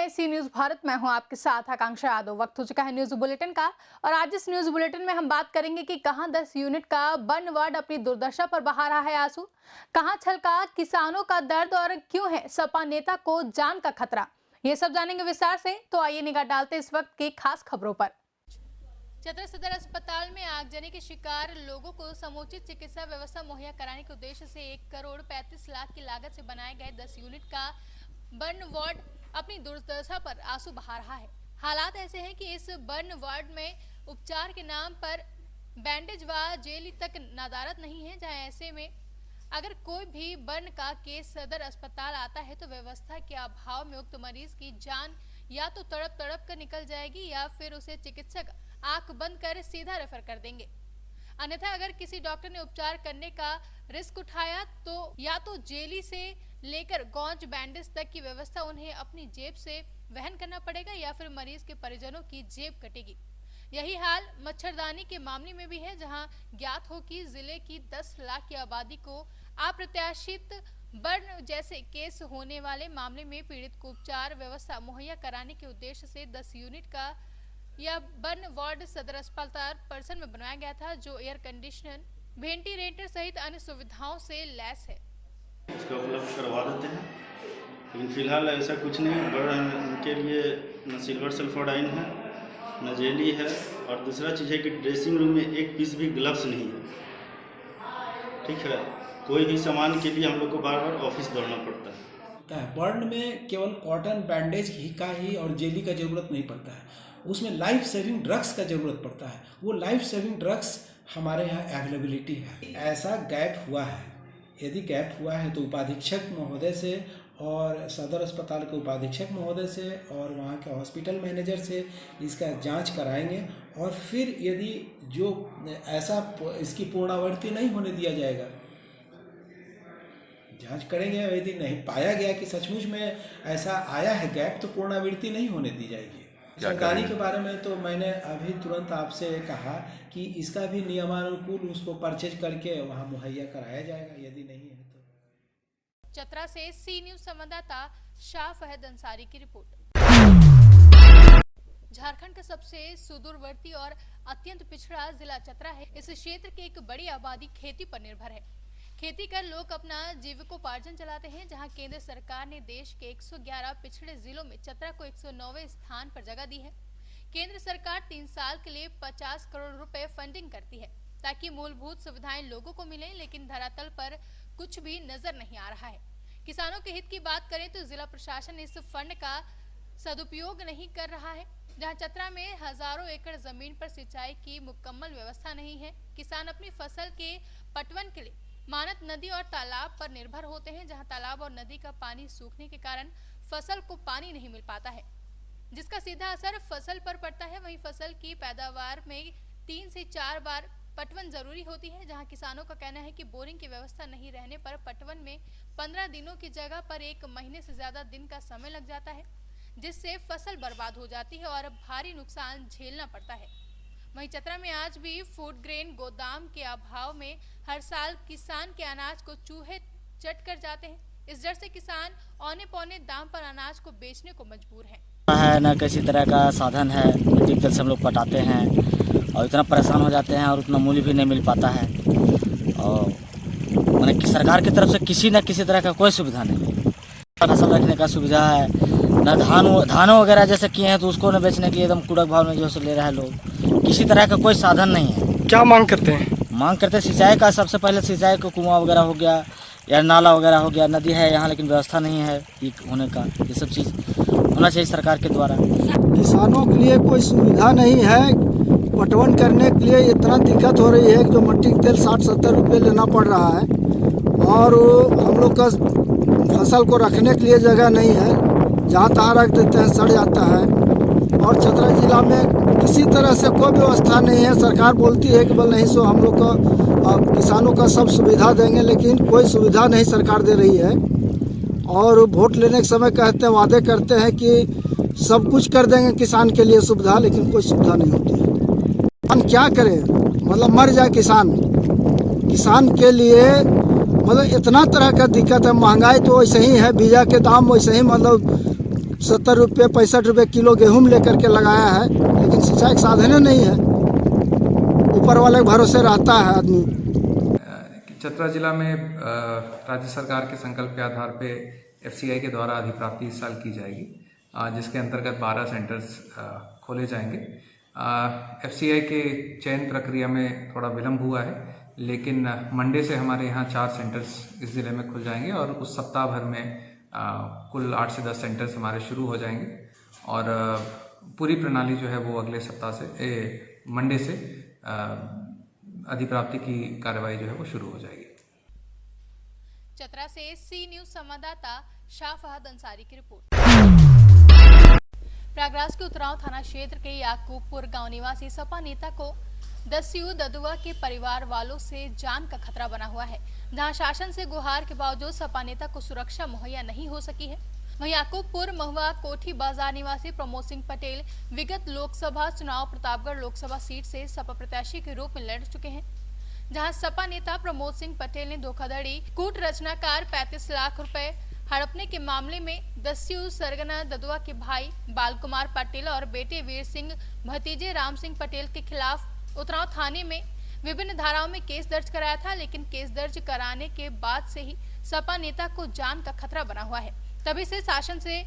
हैं सी न्यूज भारत। मैं हूं आपके साथ आकांक्षा यादव। वक्त हो चुका है न्यूज बुलेटिन का और आज इस न्यूज बुलेटिन में हम बात करेंगे कि कहां 10 यूनिट का बर्न वार्ड अपनी दुर्दशा पर बहा रहा है आंसू, कहां छलका किसानों का दर्द और क्यों है सपा नेता को जान का खतरा। ये सब जानेंगे विस्तार से, तो आइए निगाह डालते इस वक्त की खास खबरों पर। चतरा सदर अस्पताल में आगजनी के शिकार लोगों को समुचित चिकित्सा व्यवस्था मुहैया कराने के उद्देश्य से 1,35,00,000 की लागत से बनाए गए 10 यूनिट का बर्न वार्ड अपनी दुर्दशा पर आंसू बहा रहा है। हालात ऐसे हैं कि इस बर्न वार्ड में उपचार के नाम पर बैंडेज व जेली तक नदारत नहीं है, जहां ऐसे में अगर कोई भी बर्न का केस सदर अस्पताल आता है तो व्यवस्था के अभाव में उक्त मरीज की जान या तो तड़प तड़प कर निकल जाएगी या फिर उसे चिकित्सक आंख बंद कर सीधा रेफर कर देंगे। अन्यथा अगर किसी डॉक्टर ने उपचार करने का रिस्क उठाया तो या तो जेली से लेकर गौज बैंडेज तक की व्यवस्था उन्हें अपनी जेब से वहन करना पड़ेगा या फिर मरीज के परिजनों की जेब कटेगी। यही हाल मच्छरदानी के मामले में भी है, जहां ज्ञात हो कि जिले की 10 लाख की आबादी को अप्रत्याशित बर्न जैसे केस होने वाले मामले में पीड़ित को उपचार व्यवस्था मुहैया कराने के उद्देश्य से 10 यूनिट का यह बर्न वार्ड सदर अस्पताल परिसर में बनाया गया था, जो एयर कंडीशनर, वेंटिलेटर सहित अन्य सुविधाओं से लैस है। इसका उपलब्ध करवा देते हैं, लेकिन फिलहाल ऐसा कुछ नहीं। बर्न के लिए न सिल्वर सल्फाडाइन है, न जेली है, और दूसरा चीज़ है कि ड्रेसिंग रूम में एक पीस भी ग्लव्स नहीं है। ठीक है, कोई भी सामान के लिए हम लोग को बार बार ऑफिस दौड़ना पड़ता है। बर्न में केवल कॉटन बैंडेज का ही और जेली का ज़रूरत नहीं पड़ता है, उसमें लाइफ सेविंग ड्रग्स का ज़रूरत पड़ता है। वो लाइफ सेविंग ड्रग्स हमारे यहाँ अवेलेबिलिटी है। ऐसा गैप हुआ है, यदि गैप हुआ है तो उपाधीक्षक महोदय से और सदर अस्पताल के उपाधीक्षक महोदय से और वहाँ के हॉस्पिटल मैनेजर से इसका जांच कराएंगे, और फिर यदि जो ऐसा इसकी पूर्णावृत्ति नहीं होने दिया जाएगा, जांच करेंगे, यदि नहीं पाया गया कि सचमुच में ऐसा आया है गैप, तो पूर्णावृत्ति नहीं होने दी जाएगी। सरकारी के बारे में तो मैंने अभी तुरंत आपसे कहा कि इसका भी नियमानुकूल उसको परचेज करके वहाँ मुहैया कराया जाएगा, यदि नहीं है तो। चतरा से सी न्यूज संवाददाता शाह फहद अंसारी की रिपोर्ट। झारखंड का सबसे सुदूरवर्ती और अत्यंत पिछड़ा जिला चतरा है। इस क्षेत्र की एक बड़ी आबादी खेती पर निर्भर है। खेती कर लोग अपना जीविकोपार्जन चलाते हैं, जहां केंद्र सरकार ने देश के 111 पिछड़े जिलों में चतरा को 109वें स्थान पर जगह दी है। केंद्र सरकार 3 साल के लिए 50 करोड़ रुपए फंडिंग करती है ताकि मूलभूत सुविधाएं लोगों को मिलें, लेकिन धरातल पर कुछ भी नजर नहीं आ रहा है। किसानों के हित की बात करें तो जिला प्रशासन इस फंड का सदुपयोग नहीं कर रहा है। जहां चतरा में हजारों एकड़ जमीन पर सिंचाई की मुकम्मल व्यवस्था नहीं है। किसान अपनी फसल के पटवन के लिए मानत नदी और तालाब पर निर्भर होते हैं, जहां तालाब और नदी का पानी सूखने के कारण फसल को पानी नहीं मिल पाता है, जिसका सीधा असर फसल पर पड़ता है। वहीं फसल की पैदावार में 3 से 4 बार पटवन जरूरी होती है, जहां किसानों का कहना है कि बोरिंग की व्यवस्था नहीं रहने पर पटवन में 15 दिनों की जगह पर 1 महीने से ज्यादा दिन का समय लग जाता है, जिससे फसल बर्बाद हो जाती है और भारी नुकसान झेलना पड़ता है। वहीं चतरा में आज भी फूड ग्रेन गोदाम के अभाव में हर साल किसान के अनाज को चूहे चट कर जाते हैं। इस डर से किसान औने पौने दाम पर अनाज को बेचने को मजबूर हैं। न किसी तरह का साधन है, मिट्टी के तेल से हम लोग पटाते हैं और इतना परेशान हो जाते हैं और उतना मूल्य भी नहीं मिल पाता है। और मैंने कि सरकार की तरफ से किसी न किसी तरह का कोई सुविधा नहीं। फसल रखने का सुविधा है न, धानों वगैरह जैसे किए हैं तो उसको न बेचने के लिए एकदम कुड़क भाव में जो से ले रहा है लोग। किसी तरह का कोई साधन नहीं है। क्या मांग करते हैं? मांग करते हैं सिंचाई का। सबसे पहले सिंचाई को कुआं वगैरह हो गया या नाला वगैरह हो गया। नदी है यहाँ लेकिन व्यवस्था नहीं है होने का। ये सब चीज़ होना चाहिए सरकार के द्वारा। किसानों के लिए कोई सुविधा नहीं है। पटवन करने के लिए इतना दिक्कत हो रही है कि जो मिट्टी के तेल 60-70 रुपये लेना पड़ रहा है, और हम लोग का फसल को रखने के लिए जगह नहीं है। जहाँ तहाँ रख देते हैं, सड़ जाता है। और चतरा जिला में किसी तरह से कोई व्यवस्था नहीं है। सरकार बोलती है कि बोल नहीं सो हम लोग को किसानों का सब सुविधा देंगे, लेकिन कोई सुविधा नहीं सरकार दे रही है। और वोट लेने के समय कहते हैं, वादे करते हैं कि सब कुछ कर देंगे किसान के लिए सुविधा, लेकिन कोई सुविधा नहीं होती है। हम क्या करें, मतलब मर जाए किसान। किसान के लिए मतलब इतना तरह का दिक्कत है। महंगाई तो वैसे ही है, बीजा के दाम वैसे ही मतलब 60-70 रुपये 65 रुपये किलो गेहूँ लेकर के लगाया है, लेकिन सिंचाई का साधन नहीं है। ऊपर वाले के भरोसे रहता है आदमी। चतरा जिला में राज्य सरकार के संकल्प के आधार पे एफसीआई के द्वारा अधिप्राप्ति इस साल की जाएगी, जिसके अंतर्गत 12 सेंटर्स खोले जाएंगे। एफसीआई के चयन प्रक्रिया में थोड़ा विलंब हुआ है, लेकिन मंडे से हमारे यहाँ 4 सेंटर्स इस ज़िले में खुल जाएंगे और उस सप्ताह भर में कुल 8 से 10 सेंटर्स हमारे शुरू हो जाएंगे और पूरी प्रणाली जो है वो अगले सप्ताह से मंडे से अधिप्राप्ति की कार्रवाई जो है वो शुरू हो जाएगी। चतरा से सी न्यूज संवाददाता शाह फहद अंसारी की रिपोर्ट। प्रयागराज के उतराव थाना क्षेत्र के याकूबपुर गांव निवासी सपा नेता को दस्यू ददुआ के परिवार वालों से जान का खतरा बना हुआ है, जहां शासन से गुहार के बावजूद सपा नेता को सुरक्षा मुहैया नहीं हो सकी है। वहीं याकूबपुर महुआ कोठी बाजार निवासी प्रमोद सिंह पटेल विगत लोकसभा चुनाव प्रतापगढ़ लोकसभा सीट से सपा प्रत्याशी के रूप में लड़ चुके हैं, जहां सपा नेता प्रमोद सिंह पटेल ने धोखाधड़ी कूट रचनाकार 35 लाख रुपए हड़पने के मामले में दस्यू सरगना ददुआ के भाई बाल कुमार पटेल और बेटे वीर सिंह भतीजे राम सिंह पटेल के खिलाफ उतराव थाने में विभिन्न धाराओं में केस दर्ज कराया था, लेकिन केस दर्ज कराने के बाद से ही सपा नेता को जान का खतरा बना हुआ है। तभी से शासन से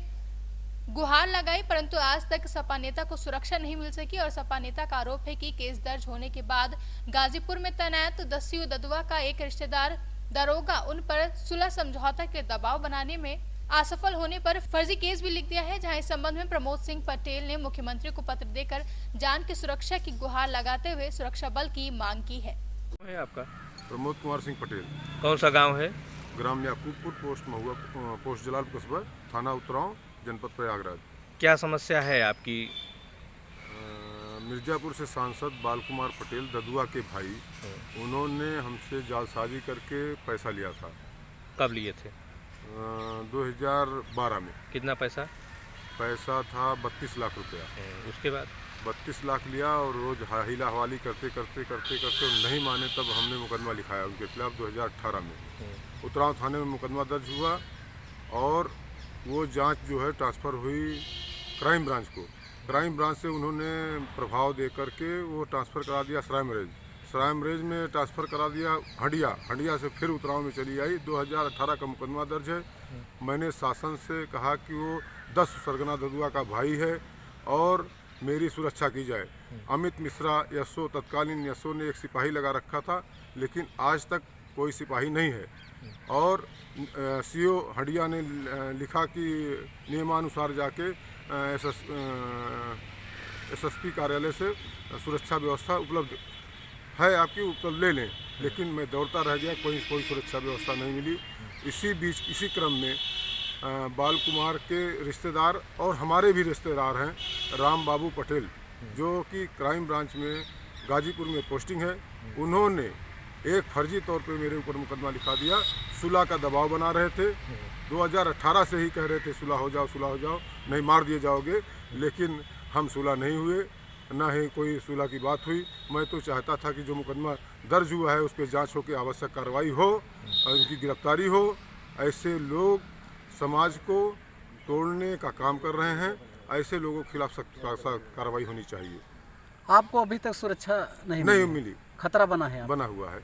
गुहार लगाई, परंतु आज तक सपा नेता को सुरक्षा नहीं मिल सकी और सपा नेता का आरोप है कि केस दर्ज होने के बाद गाजीपुर में तैनात दस्यू ददुआ का एक रिश्तेदार दरोगा उन पर सुलह समझौता के दबाव बनाने में असफल होने पर फर्जी केस भी लिख दिया है, जहां इस संबंध में प्रमोद सिंह पटेल ने मुख्यमंत्री को पत्र देकर जान की सुरक्षा की गुहार लगाते हुए सुरक्षा बल की मांग की है। आपका प्रमोद कुमार सिंह पटेल, कौन सा गांव है? ग्राम याकूबपुर, पोस्ट महुआ, पोस्ट जलाल कस्बा, थाना उतराव, जनपद प्रयागराज। क्या समस्या है आपकी? मिर्जापुर से सांसद बाल कुमार पटेल ददुआ के भाई, उन्होंने हमसे जालसाजी करके पैसा लिया था। कब लिए थे? 2012 में। कितना पैसा? पैसा था 32 लाख रुपया। उसके बाद 32 लाख लिया और रोज हीला हवाली करते नहीं माने, तब हमने मुकदमा लिखाया उनके खिलाफ 2018 में। उतराव थाने में मुकदमा दर्ज हुआ और वो जांच जो है ट्रांसफ़र हुई क्राइम ब्रांच को। क्राइम ब्रांच से उन्होंने प्रभाव दे करके वो ट्रांसफ़र करा दिया सरायमरेज में ट्रांसफ़र करा दिया हंडिया से फिर उतराव में चली आई। 2018 का मुकदमा दर्ज है। मैंने शासन से कहा कि वो 10 सरगना ददुआ का भाई है और मेरी सुरक्षा की जाए। अमित मिश्रा यशो, तत्कालीन यशो ने एक सिपाही लगा रखा था, लेकिन आज तक कोई सिपाही नहीं है। और सीओ हंडिया ने लिखा कि नियमानुसार जाके एसएसपी कार्यालय से सुरक्षा व्यवस्था उपलब्ध है, आपकी उपलब्ध ले लें, लेकिन मैं दौड़ता रह गया, कोई सुरक्षा व्यवस्था नहीं मिली। इसी क्रम में बाल कुमार के रिश्तेदार और हमारे भी रिश्तेदार हैं राम बाबू पटेल, जो कि क्राइम ब्रांच में गाजीपुर में पोस्टिंग है। उन्होंने एक फर्जी तौर पे मेरे ऊपर मुकदमा लिखा दिया। सुलह का दबाव बना रहे थे। 2018 से ही कह रहे थे सुलह हो जाओ, नहीं मार दिए जाओगे, लेकिन हम सुलह नहीं हुए, ना ही कोई सुलह की बात हुई। मैं तो चाहता था कि जो मुकदमा दर्ज हुआ है उस पर जाँच हो के आवश्यक कार्रवाई हो और उनकी गिरफ्तारी हो। ऐसे लोग समाज को तोड़ने का काम कर रहे हैं, ऐसे लोगों के खिलाफ सख्त कार्रवाई होनी चाहिए। आपको अभी तक सुरक्षा नहीं मिली, खतरा बना है बना हुआ है।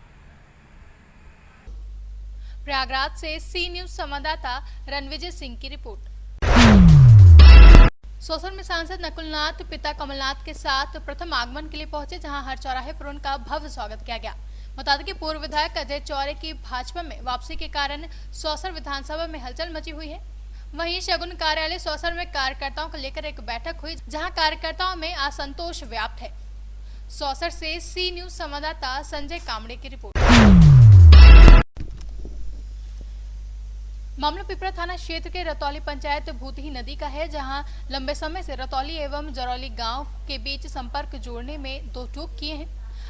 प्रयागराज से सी न्यूज संवाददाता रणविजय सिंह की रिपोर्ट। सौसर में सांसद नकुलनाथ पिता कमलनाथ के साथ प्रथम आगमन के लिए पहुंचे, जहां हर चौराहे पर उनका भव्य स्वागत किया गया। बता दें कि पूर्व विधायक अजय चौरे की भाजपा में वापसी के कारण सौसर विधानसभा में हलचल मची हुई है। वहीं शगुन कार्यालय सौसर में कार्यकर्ताओं को लेकर एक बैठक हुई, जहां कार्यकर्ताओं में असंतोष व्याप्त है। सौसर से सी न्यूज संवाददाता संजय कामड़े की रिपोर्ट। मामला पिपरा थाना क्षेत्र के रतौली पंचायत भूतही नदी का है, जहां लंबे समय से रतौली एवं जरौली गांव के बीच संपर्क जोड़ने में 2 टूक किए हैं।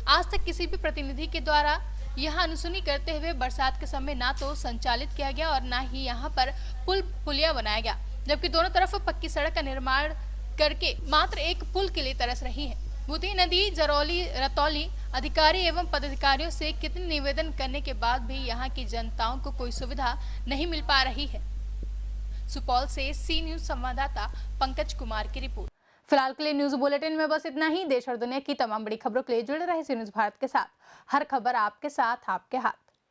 आज तक किसी भी प्रतिनिधि के द्वारा यहां अनसुनी करते हुए बरसात के समय ना तो संचालित किया गया और ना ही यहां पर पुलिया बनाया गया, जबकि दोनों तरफ पक्की सड़क का निर्माण करके मात्र एक पुल के लिए तरस रही है। भूतही नदी जरौली रतौली अधिकारी एवं पदाधिकारियों से कितने निवेदन करने के बाद भी यहां की जनताओं को कोई सुविधा नहीं मिल पा रही है। सुपौल से सी न्यूज संवाददाता पंकज कुमार की रिपोर्ट। फिलहाल के लिए न्यूज बुलेटिन में बस इतना ही। देश और दुनिया की तमाम बड़ी खबरों के लिए जुड़े रहे सी न्यूज भारत के साथ। हर खबर आपके साथ, आपके हाथ।